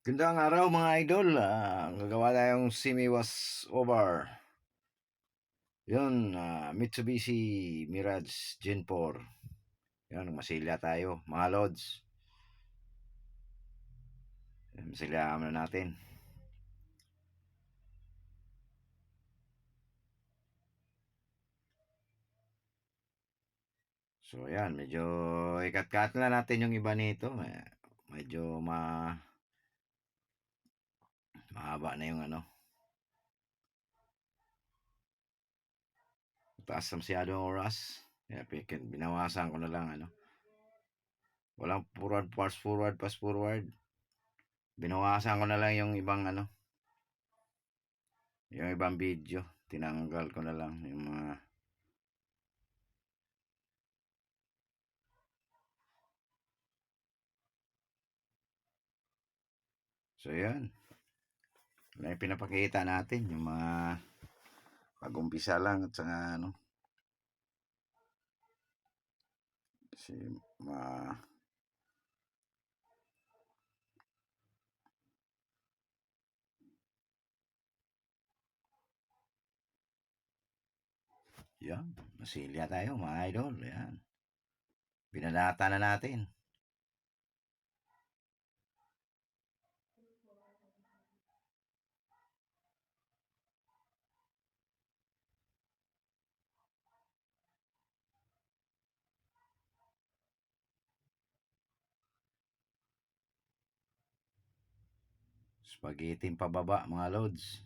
Gandang araw mga idol, gagawa tayong simiwas over. Yun, Mitsubishi Mirage Gen 4. Yun, masilya tayo, mga lods. Masilya muna natin. So yan, medyo ikat-kat na natin yung iba nito. Medyo mahaba na yung ano. Taas na masyadong oras. Binawasan ko na lang ano. Walang forward, fast forward. Binawasan ko na lang yung ibang ano. Yung ibang video. Tinanggal ko na lang yung mga. So yan. May pinapakita natin yung mga pag-umpisa lang at saka ano. Kasi yan, masilya tayo mga idol. Yan. Binalata na natin. Spaghetti pababa mga lods.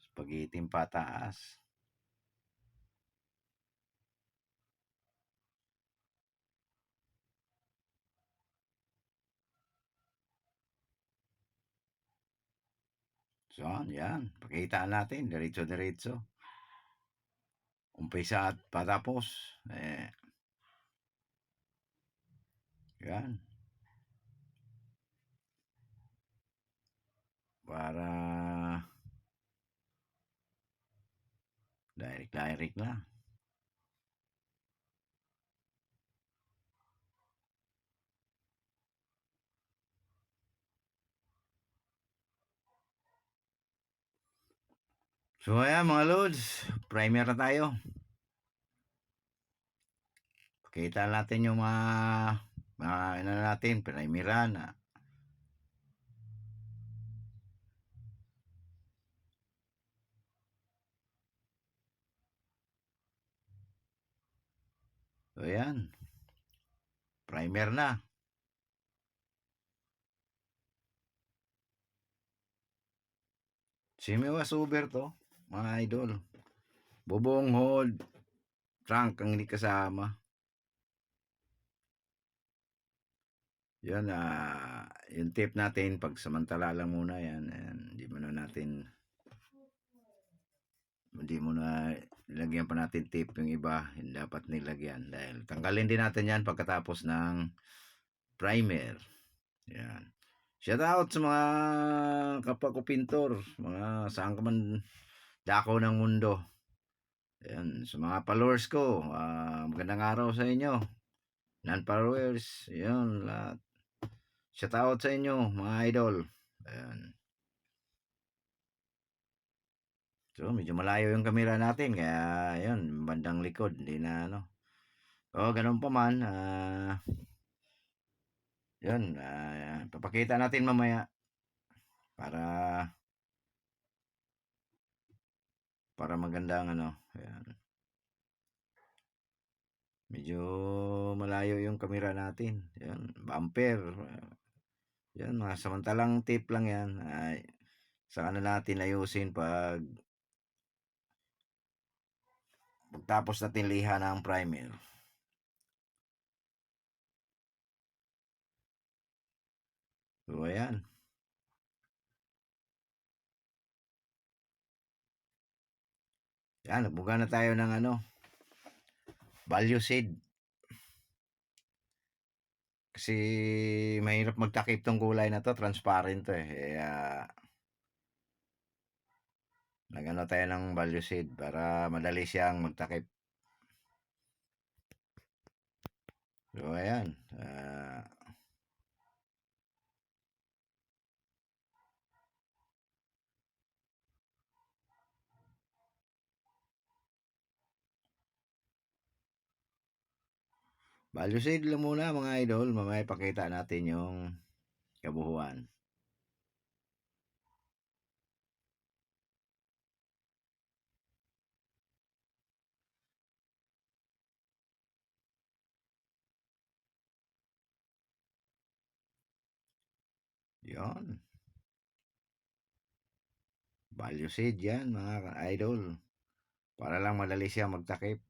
Spaghetti pataas. So yan, pakitaan natin diretso-diretso. Umpisa at patapos. Yan. Para direct na. So ayan mga lods, primer na tayo. Pakita natin yung mga ano natin, primeran. So ayan, primer na. Simiwas over to, mga idol. Bubong hold, trunk ang hindi kasama. Yan, yung tape natin, pag samantala lang muna yan. Hindi mo na lagyan pa natin tape yung iba, hindi dapat nilagyan. Dahil tanggalin din natin yan pagkatapos ng primer. Yan. Shout out sa mga kapwa ko pintor, mga saan ka man dako ng mundo. Yan, sa mga followers ko, magandang araw sa inyo. Non-followers, yun, lahat. Shout out sa inyo, mga idol. Ayan. So, medyo malayo yung camera natin, kaya yun, bandang likod, hindi na ano. O, ganun pa man, yun, papakita natin mamaya para magandang ano. Ayan. Medyo malayo yung camera natin. Yan, bumper. Yan, mga samantalang tip lang yan. Saka na natin ayusin pagtapos natin liha ng primer. So, ayan. Yan, nagbuga na tayo ng ano, value seed. Kasi mahirap magtakip tong kulay na to, transparent to eh. Kaya nagano tayo ng value seed para madali siyang magtakip. So ayan, Value seed lang muna mga idol, mamaya pakita natin yung kabuhuan. Yon, value seed yan mga idol. Para lang madali siya magtakip.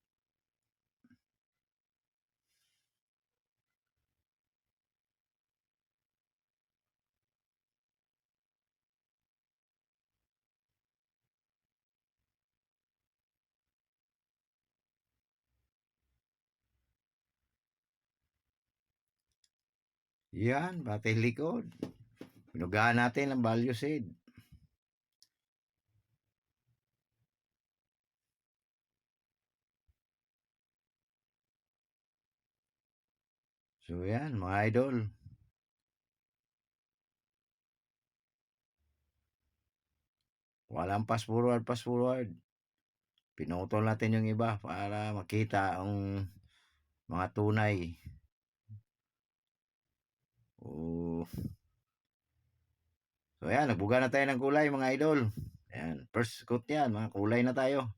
Yan, pati likod. Pinugahan natin ang value seed. So yan mga idol. Walang fast forward. Pinutol natin yung iba para makita ang mga tunay. Oh. So yan, nagbuga na tayo ng kulay mga idol. Ayan, first coat yan, mga kulay na tayo.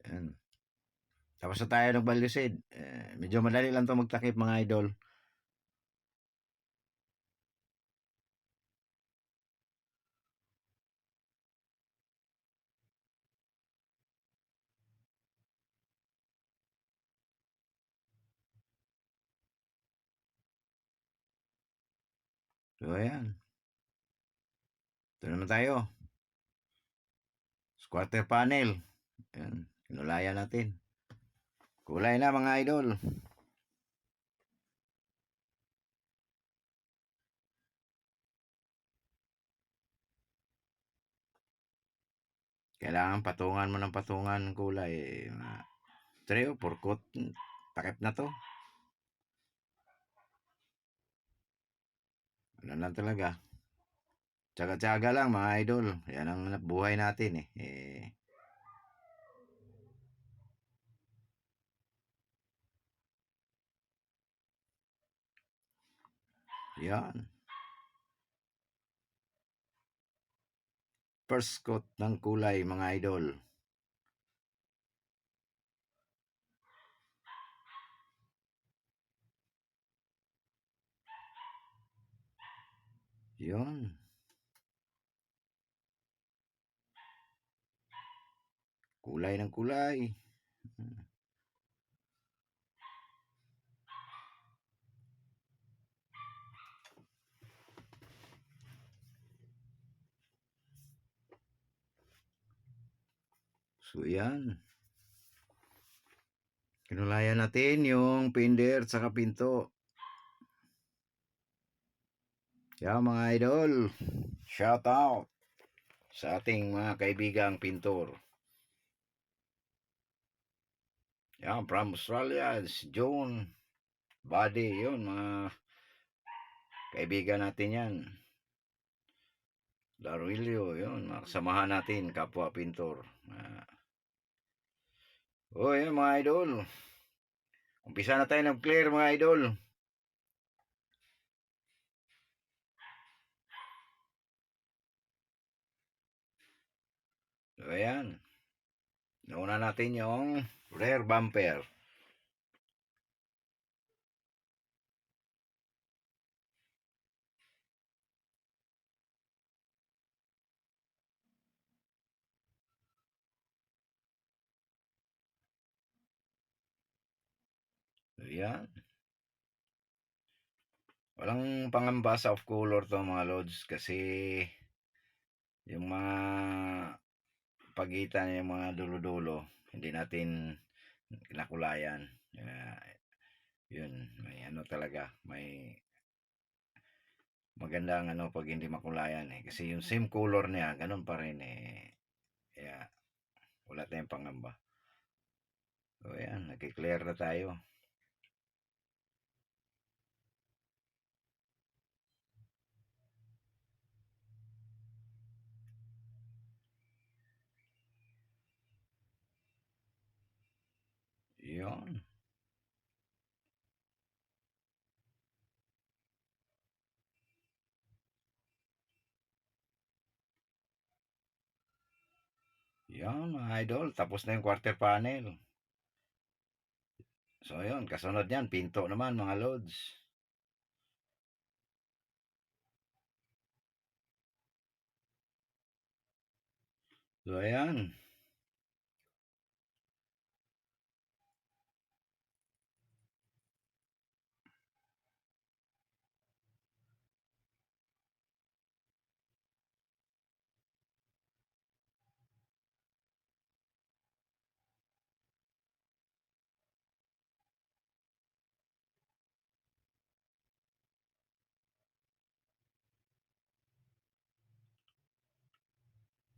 Ayan. Tapos na tayo ng balusid. Medyo madali lang to magtakip mga idol. So ayan. Ito naman tayo. Squatter panel. Ayan, kinulayan natin. Kulay na mga idol. Kailangan patungan mo ng patungan ng kulay. 3 o 4 coat. Takip na to. Ano lang talaga. Tsaga-tsaga lang mga idol. Yan ang buhay natin eh. Yan. First coat ng kulay mga idol. Yun. Kulay ng kulay. So yan. Kinulayan natin yung pinder at saka pinto. Yan mga idol. Shout out sa ating mga kaibigang pintor. Yan, from Australia, John, Buddy, yun, mga kaibigan natin yan. Darwilio, yun, mga kasamahan natin, kapwa pintor. Yan mga idol. Umpisa na tayo ng clear mga idol. So ayan. Nauna natin yung rear bumper. So yan. Walang pangamba sa off color to mga lods kasi yung mga pagitan yung mga dulo-dulo hindi natin kinakulayan. Yun, may ano talaga, may magandang ano pag hindi makulayan eh. Kasi yung same color niya, ganun pa rin eh. Kaya wala tayong pangamba. So yan, nag-clear na tayo. Yun. Yan mga idol, tapos na yung quarter panel. So yun, kasunod yan, pinto naman mga loads. So ayan.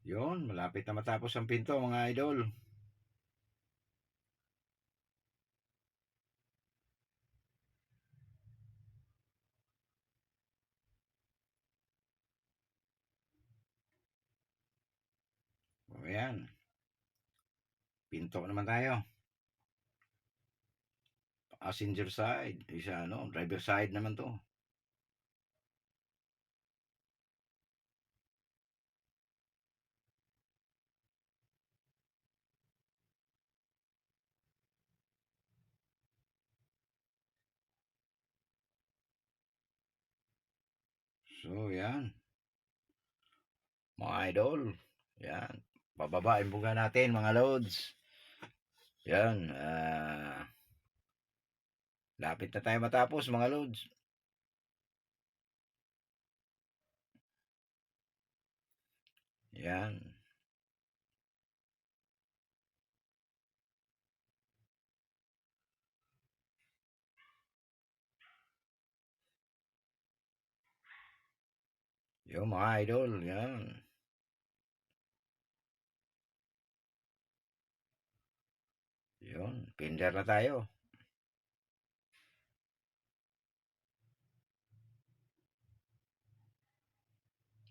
Yun, malapit na matapos ang pinto mga idol. O ayan, pinto naman tayo. Passenger side, isa ano, driver side naman to. So yan, mga idol. Yan, pababain buga natin mga loads. Yan, lapit na tayo matapos mga loads. Yan. Yung mga idol, yan. Yun, pinder na tayo.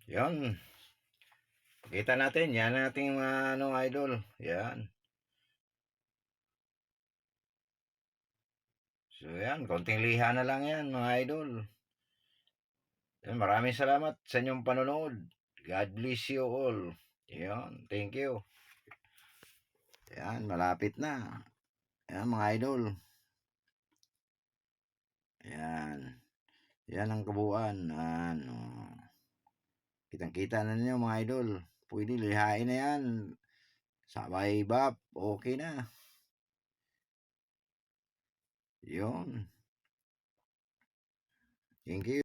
Yun. Kita natin, yan nating mga ano, idol. Yan. So yan, konting liha na lang yan mga idol. Yan, maraming salamat sa inyong panonood. God bless you all. Yan, thank you. Yan, malapit na. Yan mga idol. Yan. Yan ang kabuuan. Ano. Kitang-kita na ninyo mga idol. Pwede lihain na yan. Sabay bap. Okay na. Yun. Thank you.